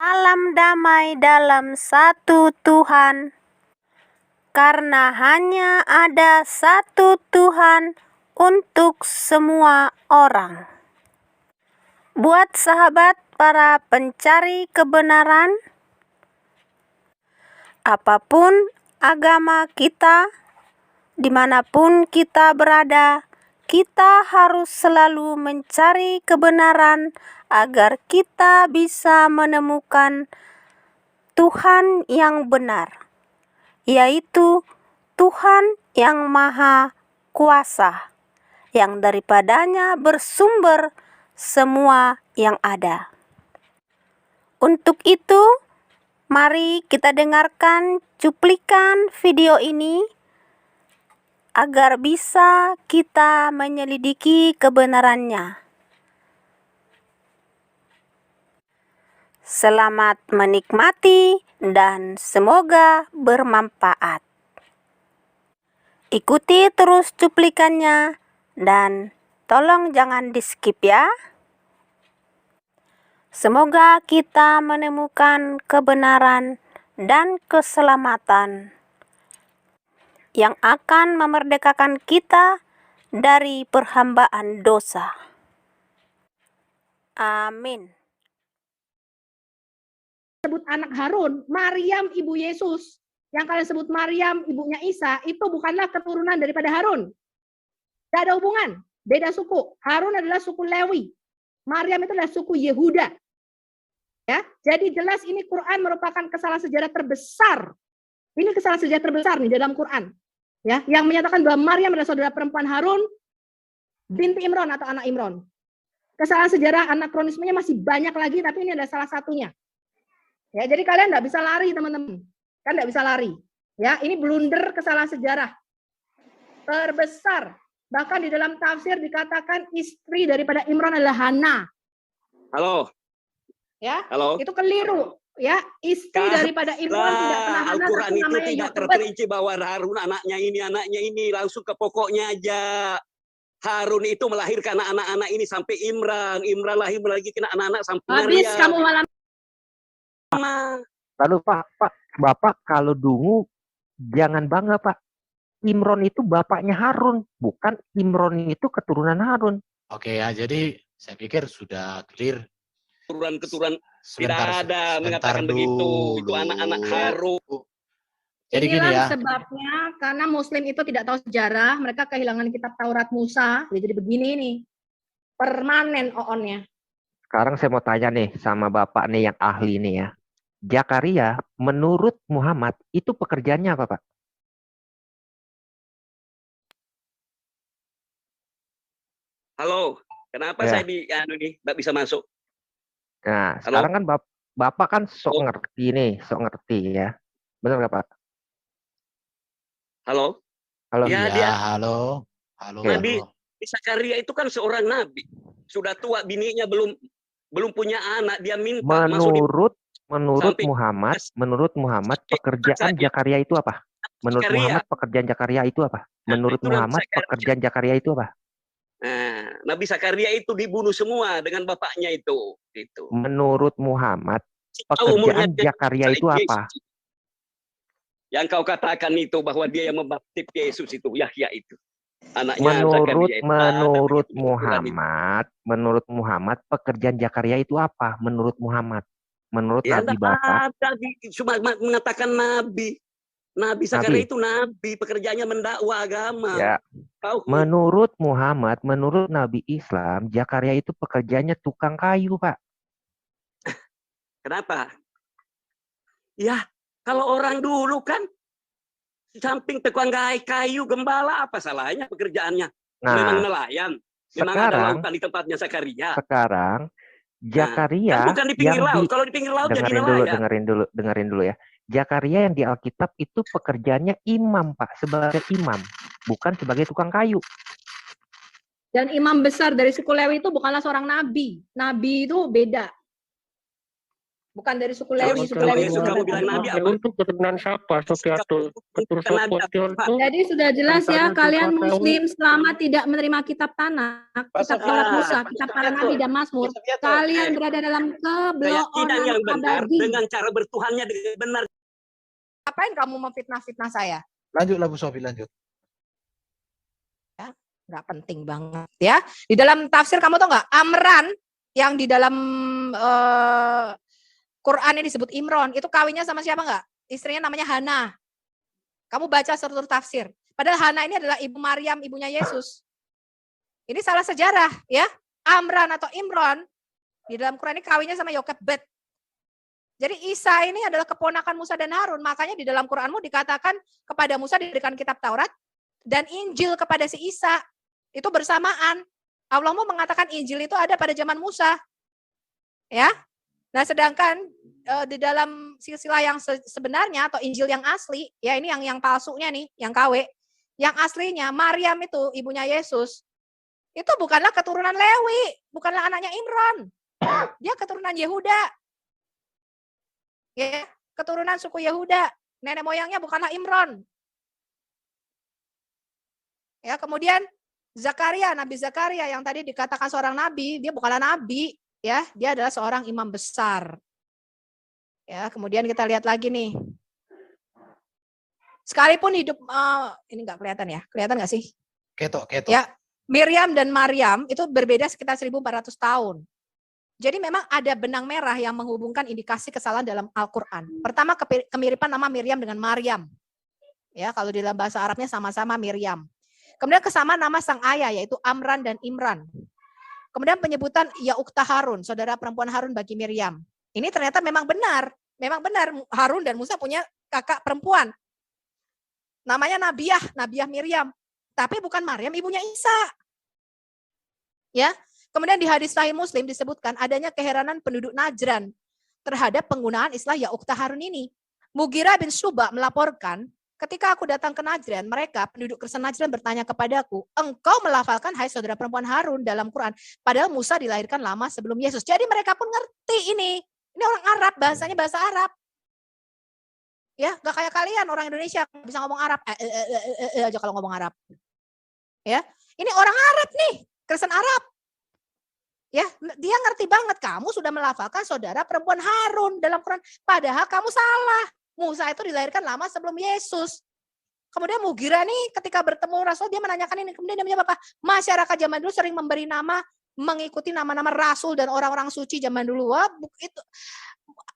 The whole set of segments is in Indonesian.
Salam damai dalam satu Tuhan, karena hanya ada satu Tuhan untuk semua orang. Buat sahabat para pencari kebenaran, apapun agama kita, dimanapun kita berada, kita harus selalu mencari kebenaran agar kita bisa menemukan Tuhan yang benar, yaitu Tuhan yang Maha Kuasa, yang daripadanya bersumber semua yang ada. Untuk itu, mari kita dengarkan cuplikan video ini agar bisa kita menyelidiki kebenarannya. Selamat menikmati dan semoga bermanfaat. Ikuti terus cuplikannya dan tolong jangan di-skip ya. Semoga kita menemukan kebenaran dan keselamatan yang akan memerdekakan kita dari perhambaan dosa. Amin. Sebut anak Harun, Maryam ibu Yesus. Yang kalian sebut Maryam ibunya Isa, itu bukanlah keturunan daripada Harun. Tidak ada hubungan, beda suku. Harun adalah suku Lewi. Maryam itu adalah suku Yehuda. Ya, jadi jelas ini Quran merupakan kesalahan sejarah terbesar. Ini kesalahan sejarah terbesar nih dalam Quran. Ya, yang menyatakan bahwa Maryam adalah saudara perempuan Harun binti Imron atau anak Imron. Kesalahan sejarah anakronismenya masih banyak lagi, tapi ini adalah salah satunya. Ya, jadi kalian nggak bisa lari teman-teman, kan nggak bisa lari. Ya, ini blunder kesalahan sejarah terbesar. Bahkan di dalam tafsir dikatakan istri daripada Imran adalah Hana. Halo. Ya, halo. Itu keliru. Ya, istri daripada Imran tidak pernah Hana. Al-Quran itu tidak terperinci bahwa Harun anaknya ini, langsung ke pokoknya aja. Harun itu melahirkan anak-anak ini sampai Imran lahir lagi kena anak-anak sampai Maryam. Habis kamu malam. Lalu Bapak kalau dungu jangan bangga Pak. Imron itu bapaknya Harun, bukan Imron itu keturunan Harun. Oke ya, jadi saya pikir sudah clear. Keturunan tidak ada mengatakan begitu. Itu anak-anak Harun. Jadi inilah gini ya. Sebabnya karena Muslim itu tidak tahu sejarah, mereka kehilangan kitab Taurat Musa. Jadi begini nih, permanen oonnya. Sekarang saya mau tanya nih sama Bapak nih yang ahli nih ya. Zakaria menurut Muhammad itu pekerjaannya apa Pak? Halo, kenapa saya nggak bisa masuk? Nah, halo? Sekarang kan Bapak kan sok ngerti ya. Benar nggak Pak? Halo? Halo. Ya, halo. Nabi Zakaria itu kan seorang nabi. Sudah tua, bininya belum punya anak, dia minta Menurut Muhammad pekerjaan Zakaria itu apa? Menurut Muhammad pekerjaan Zakaria itu apa? Menurut Muhammad pekerjaan Zakaria itu apa? Nah, Nabi Zakaria itu dibunuh semua dengan bapaknya itu. Menurut Muhammad pekerjaan Zakaria itu apa? Yang kau katakan itu bahwa dia yang membaptis Yesus itu, Yahya itu. Anaknya Zakaria. Menurut Muhammad pekerjaan Zakaria itu apa? Menurut Muhammad. Menurut Nabi Bapak. Cuma mengatakan Nabi. Nabi Zakaria itu Nabi, pekerjaannya mendakwa agama. Ya. Menurut Muhammad, menurut Nabi Islam, Zakaria itu pekerjaannya tukang kayu, Pak. Kenapa? Ya, kalau orang dulu kan, samping tukang kayu, gembala, apa salahnya pekerjaannya? Memang nelayan. Memang ada lautan di tempatnya Zakaria. Sekarang, Zakaria kan bukan di pinggir laut. Kalau di pinggir laut jadi nelayan. Dengerin dulu ya. Zakaria yang di Alkitab itu pekerjaannya imam, Pak, sebagai imam, bukan sebagai tukang kayu. Dan imam besar dari suku Lewi itu bukanlah seorang nabi. Nabi itu beda. Bukan dari suku Kalau Lewi. Suku kalau Lewi Yesus itu kamu bukan bilang nabi Israel. apa? Untuk keturunan siapa? Sofiatul. Keturunan Nabi apa? Sofiatul Pak? itu Jadi sudah jelas ya, antara kalian suku Lewi. Muslim selama tidak menerima kitab Tanakh, kitab Taurat Musa, kitab para nabi dan Mazmur, kalian berada dalam Keyakinan kebeloonan yang benar abadi. dengan cara bertuhannya dengan benar. Ngapain kamu memfitnah-fitnah saya? Lanjutlah Bu Sofi, lanjut. Nggak penting banget ya. Di dalam tafsir kamu tau nggak, Amran yang di dalam Quran ini disebut Imron, itu kawinnya sama siapa nggak? Istrinya namanya Hana. Kamu baca seluruh tafsir. Padahal Hana ini adalah ibu Maryam, ibunya Yesus. Ini salah sejarah ya. Amran atau Imron di dalam Quran ini kawinnya sama Yokebed. Jadi Isa ini adalah keponakan Musa dan Harun. Makanya di dalam Quranmu dikatakan kepada Musa diberikan kitab Taurat dan Injil kepada si Isa. Itu bersamaan. Allah mau mengatakan Injil itu ada pada zaman Musa. Ya. Nah, sedangkan di dalam silsilah yang sebenarnya atau Injil yang asli, ya ini yang palsunya nih, yang KW. Yang aslinya Maryam itu ibunya Yesus. Itu bukanlah keturunan Lewi, bukanlah anaknya Imron. Dia keturunan Yehuda. Ya, keturunan suku Yehuda. Nenek moyangnya bukanlah Imron. Ya, kemudian Zakaria, Nabi Zakaria yang tadi dikatakan seorang nabi, dia bukanlah nabi, ya, dia adalah seorang imam besar. Ya, kemudian kita lihat lagi nih. Sekalipun hidup ini nggak kelihatan ya, kelihatan nggak sih? Ketok. Ya, Miriam dan Maryam itu berbeda sekitar 1400 tahun. Jadi memang ada benang merah yang menghubungkan indikasi kesalahan dalam Al-Quran. Pertama, kemiripan nama Miriam dengan Maryam. Ya, kalau di dalam bahasa Arabnya sama-sama Miriam. Kemudian kesamaan nama sang ayah yaitu Amran dan Imran. Kemudian penyebutan ya ukhta Harun, saudara perempuan Harun bagi Miriam. Ini ternyata memang benar. Memang benar Harun dan Musa punya kakak perempuan. Namanya Nabiah Miriam. Tapi bukan Maryam ibunya Isa. Ya. Kemudian di hadis Sahih Muslim disebutkan adanya keheranan penduduk Najran terhadap penggunaan istilah ya ukhta Harun ini. Mughirah bin Syu'bah melaporkan, ketika aku datang ke Najran, mereka penduduk Kristen Najran bertanya kepadaku, engkau melafalkan hai saudara perempuan Harun dalam Quran, padahal Musa dilahirkan lama sebelum Yesus. Jadi mereka pun ngerti ini. Ini orang Arab, bahasanya bahasa Arab. Ya, gak kayak kalian orang Indonesia bisa ngomong Arab aja kalau ngomong Arab. Ya, ini orang Arab nih, Kristen Arab. Ya, dia ngerti banget kamu sudah melafalkan saudara perempuan Harun dalam Quran, padahal kamu salah. Musa itu dilahirkan lama sebelum Yesus. Kemudian Mughirah nih ketika bertemu Rasul dia menanyakan ini, kemudian dia menjawab apa? Masyarakat zaman dulu sering memberi nama mengikuti nama-nama Rasul dan orang-orang suci zaman dulu. Wah, itu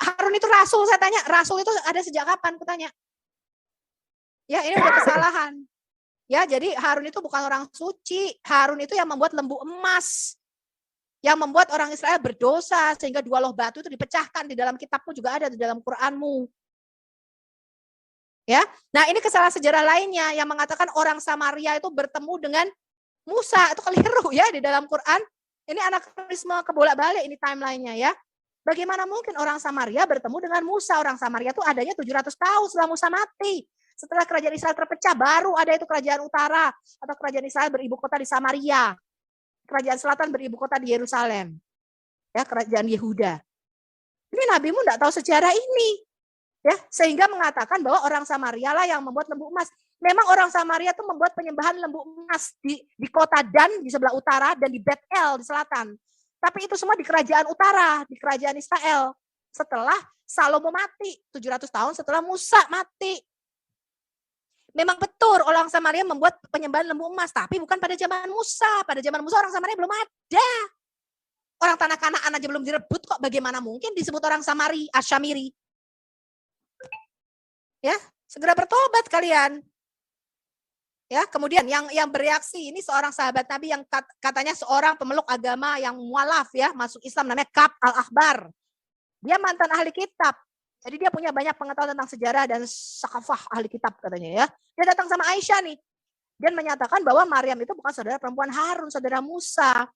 Harun itu Rasul, saya tanya, Rasul itu ada sejak kapan? Kutanya. Ya, ini udah kesalahan. Ya, jadi Harun itu bukan orang suci. Harun itu yang membuat lembu emas. Yang membuat orang Israel berdosa sehingga 2 loh batu itu dipecahkan. Di dalam kitabmu juga ada, di dalam Quranmu. Ya, nah ini kesalahan sejarah lainnya yang mengatakan orang Samaria itu bertemu dengan Musa. Itu keliru ya di dalam Quran. Ini anakronisme kebolak-balik ini timelinenya ya. Bagaimana mungkin orang Samaria bertemu dengan Musa? Orang Samaria itu adanya 700 tahun setelah Musa mati. Setelah kerajaan Israel terpecah, baru ada itu kerajaan utara atau kerajaan Israel beribu kota di Samaria. Kerajaan selatan beribu kota di Yerusalem. Ya, kerajaan Yehuda. Ini nabimu enggak tahu sejarah ini. Ya, sehingga mengatakan bahwa orang Samaria lah yang membuat lembu emas. Memang orang Samaria itu membuat penyembahan lembu emas di kota Dan di sebelah utara dan di Bet-El di selatan. Tapi itu semua di kerajaan utara, di kerajaan Israel. Setelah Salomo mati, 700 tahun setelah Musa mati. Memang betul orang Samaria membuat penyembahan lembu emas, tapi bukan pada zaman Musa. Pada zaman Musa orang Samaria belum ada. Orang tanah Kanaan aja belum direbut kok, bagaimana mungkin disebut orang Samari, Asyamiri. Ya, segera bertobat kalian. Ya, kemudian yang bereaksi ini seorang sahabat Nabi yang katanya seorang pemeluk agama yang mualaf ya, masuk Islam namanya Ka'b al-Ahbar. Dia mantan ahli kitab. Jadi dia punya banyak pengetahuan tentang sejarah dan sakafah ahli kitab katanya ya. Dia datang sama Aisyah nih. Dia menyatakan bahwa Maryam itu bukan saudara perempuan Harun, saudara Musa.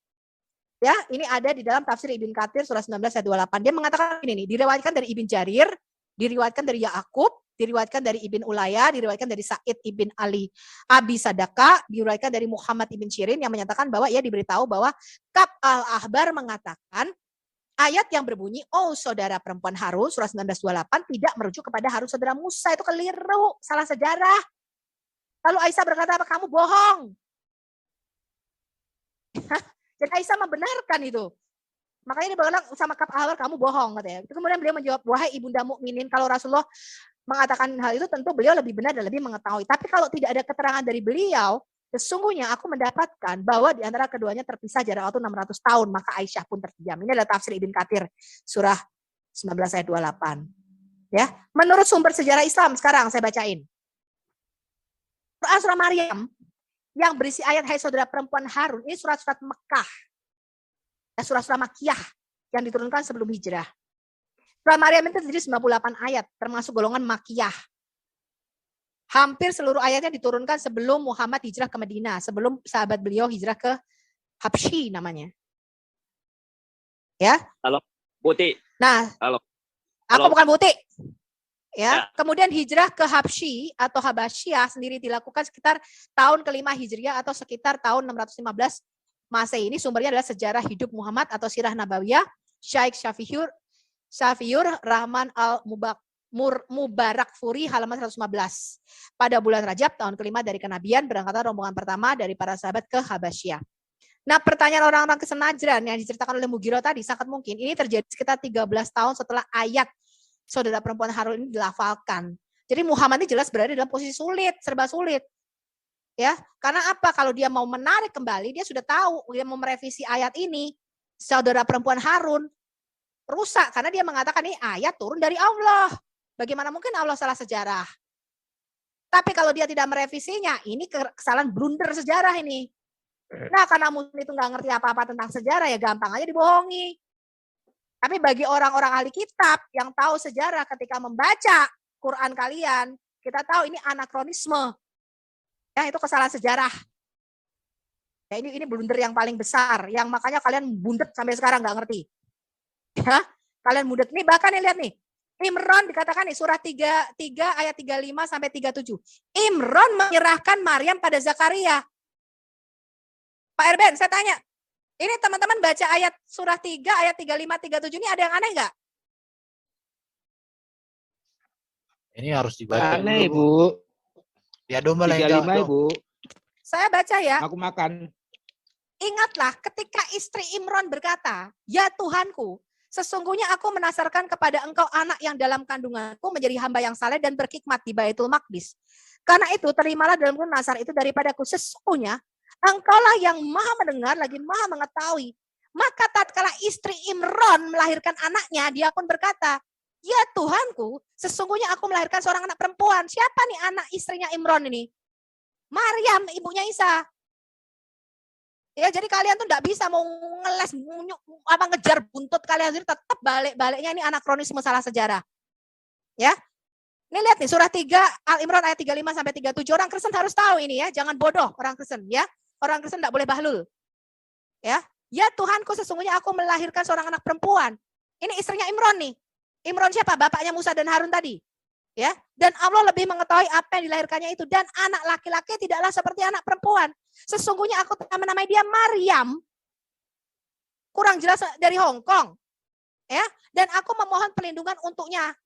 Ya, ini ada di dalam tafsir Ibn Katsir surah 19 ayat 28. Dia mengatakan ini nih, diriwayatkan dari Ibn Jarir, diriwayatkan dari Ya'qub, diriwayatkan dari Ibn Ulayya, diriwayatkan dari Sa'id Ibn Ali Abi Sadaka, diriwayatkan dari Muhammad Ibn Sirin yang menyatakan bahwa ia diberitahu bahwa Ka'b al-Ahbar mengatakan Ayat yang berbunyi, oh saudara perempuan Harun, surah 19:28 tidak merujuk kepada Harun saudara Musa. Itu keliru, salah sejarah. Lalu Aisyah berkata apa? Kamu bohong. Dan Aisyah membenarkan itu. Makanya dia bilang sama Ka'ab al-Ahbar, kamu bohong katanya. Kemudian beliau menjawab, wahai ibunda mukminin, kalau Rasulullah mengatakan hal itu tentu beliau lebih benar dan lebih mengetahui. Tapi kalau tidak ada keterangan dari beliau, sesungguhnya aku mendapatkan bahwa di antara keduanya terpisah jarak waktu 600 tahun, maka Aisyah pun terdiam. Ini adalah tafsir Ibn Katsir surah 19 ayat 28. Ya, menurut sumber sejarah Islam sekarang saya bacain. Quran surah Maryam yang berisi ayat hai saudara perempuan Harun, ini surat-surat Mekah. Surah-surah Makkiyah yang diturunkan sebelum hijrah. Surah Maryam itu terdiri 98 ayat, termasuk golongan Makkiyah. Hampir seluruh ayatnya diturunkan sebelum Muhammad hijrah ke Madinah, sebelum sahabat beliau hijrah ke Habsyi namanya. Ya. Halo, Buti. Nah, Halo. Aku bukan Buti. Ya. Kemudian hijrah ke Habsyi atau Habasyah sendiri dilakukan sekitar tahun ke-5 Hijriah atau sekitar tahun 615 Masehi. Ini sumbernya adalah sejarah hidup Muhammad atau Sirah Nabawiyah, Syekh Syafiyur Rahman Mubarak Furi halaman 115. Pada bulan Rajab tahun ke-5 dari kenabian berangkatlah rombongan pertama dari para sahabat ke Habasyah. Nah, pertanyaan orang-orang ke Najran yang diceritakan oleh Mughirah tadi sangat mungkin ini terjadi sekitar 13 tahun setelah ayat saudara perempuan Harun ini dilafalkan. Jadi Muhammad ini jelas berada dalam posisi sulit, serba sulit. Ya, karena apa? Kalau dia mau menarik kembali, dia sudah tahu dia mau merevisi ayat ini. Saudara perempuan Harun rusak karena dia mengatakan ini ayat turun dari Allah. Bagaimana mungkin Allah salah sejarah? Tapi kalau dia tidak merevisinya, ini kesalahan blunder sejarah ini. Nah, karena muslim itu nggak ngerti apa-apa tentang sejarah, ya gampang aja dibohongi. Tapi bagi orang-orang ahli kitab yang tahu sejarah ketika membaca Quran kalian, kita tahu ini anakronisme. Ya, itu kesalahan sejarah. Ya, ini blunder yang paling besar, yang makanya kalian bundet sampai sekarang nggak ngerti. Ya, kalian bundet. Nih bahkan nih lihat nih. Imran dikatakan nih surah 3 ayat 35 sampai 37. Imran menyerahkan Maryam pada Zakaria. Pak Erben, saya tanya. Ini teman-teman baca ayat surah 3 ayat 35 37 ini ada yang aneh enggak? Ini harus dibaca Aneh, dulu, Bu. Ya domba lah yang 35, jawab. Ibu. Saya baca ya. Aku makan. Ingatlah ketika istri Imran berkata, "Ya Tuhanku, sesungguhnya aku menasarkan kepada engkau anak yang dalam kandunganku menjadi hamba yang saleh dan berkhidmat di Baitul Maqdis. Karena itu terimalah dalam nasar itu daripadaku. Sesungguhnya engkaulah yang maha mendengar lagi maha mengetahui." Maka tatkala istri Imran melahirkan anaknya, dia pun berkata, "Ya Tuhanku, sesungguhnya aku melahirkan seorang anak perempuan." Siapa nih anak istrinya Imran ini? Maryam, ibunya Isa. Ya, jadi kalian tuh enggak bisa mau ngeles ngejar buntut kalian sendiri, tetap balik-baliknya ini anakronisme salah sejarah. Ya. Ini lihat nih surah 3 Al-Imran ayat 35 sampai 37. Orang Kristen harus tahu ini ya, jangan bodoh orang Kristen ya. Orang Kristen enggak boleh bahlul. Ya. Ya Tuhanku, sesungguhnya aku melahirkan seorang anak perempuan. Ini istrinya Imran nih. Imran siapa? Bapaknya Musa dan Harun tadi. Ya, dan Allah lebih mengetahui apa yang dilahirkannya itu, dan anak laki-laki tidaklah seperti anak perempuan. Sesungguhnya aku telah menamai dia Maryam. Kurang jelas dari Hong Kong. Ya, dan aku memohon perlindungan untuknya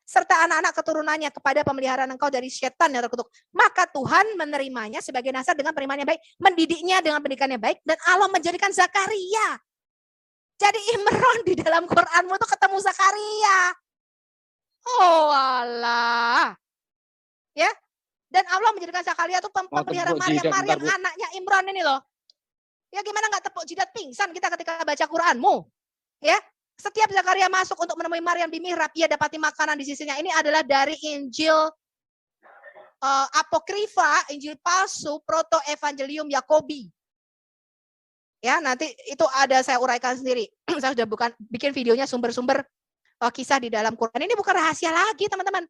serta anak-anak keturunannya kepada pemeliharaan engkau dari setan yang terkutuk. Maka Tuhan menerimanya sebagai nasar dengan perimanya baik, mendidiknya dengan pendidikannya baik, dan Allah menjadikan Zakaria. Jadi Imran di dalam Quranmu itu ketemu Zakaria. Oh Allah. Ya. Dan Allah menjadikan Zakaria itu pemelihara Maryam anaknya Imran ini loh. Ya gimana nggak tepuk jidat pingsan kita ketika baca Quranmu. Ya. Setiap Zakaria masuk untuk menemui Maryam di mihrab, ia dapati makanan di sisinya. Ini adalah dari Injil Apokrifa, Injil palsu, Proto Evangelium Yakobi. Ya, nanti itu ada saya uraikan sendiri. Saya sudah bikin videonya sumber-sumber kisah di dalam Quran. Ini bukan rahasia lagi, teman-teman.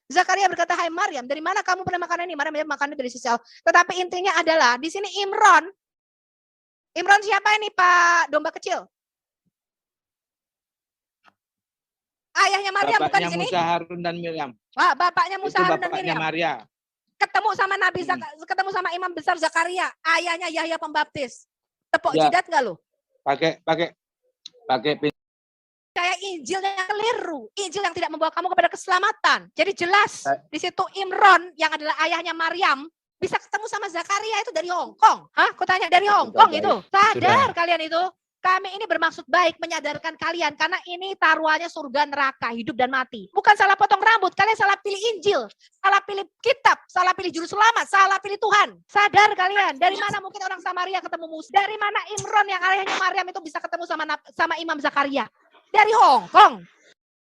Zakaria berkata, "Hai Maryam, dari mana kamu punya makanan ini?" Maryam makannya dari sisi Allah. Tetapi intinya adalah di sini Imran. Imran siapa ini, Pak Domba Kecil? Ayahnya Maryam bukan di sini? Musa, Harun dan Miriam. Wah, bapaknya Musa, Harun dan Bapaknya Miriam. Maria. Ketemu sama Nabi ketemu sama Imam besar Zakaria, ayahnya Yahya Pembaptis. Tepuk Ya. jidat enggak lu? Pakai kayak Injilnya keliru, Injil yang tidak membawa kamu kepada keselamatan. Jadi jelas di situ Imron yang adalah ayahnya Maryam bisa ketemu sama Zakaria itu dari Hong Kong. Hah? Aku tanya dari Hong Kong itu. Sadar kalian itu? Kami ini bermaksud baik menyadarkan kalian karena ini taruhannya surga neraka, hidup dan mati. Bukan salah potong rambut, kalian salah pilih Injil, salah pilih kitab, salah pilih juru selamat, salah pilih Tuhan. Sadar kalian, dari mana mungkin orang Samaria ketemu Musa? Dari mana Imron yang ayahnya Maryam itu bisa ketemu sama Imam Zakaria? Dari Hong Kong.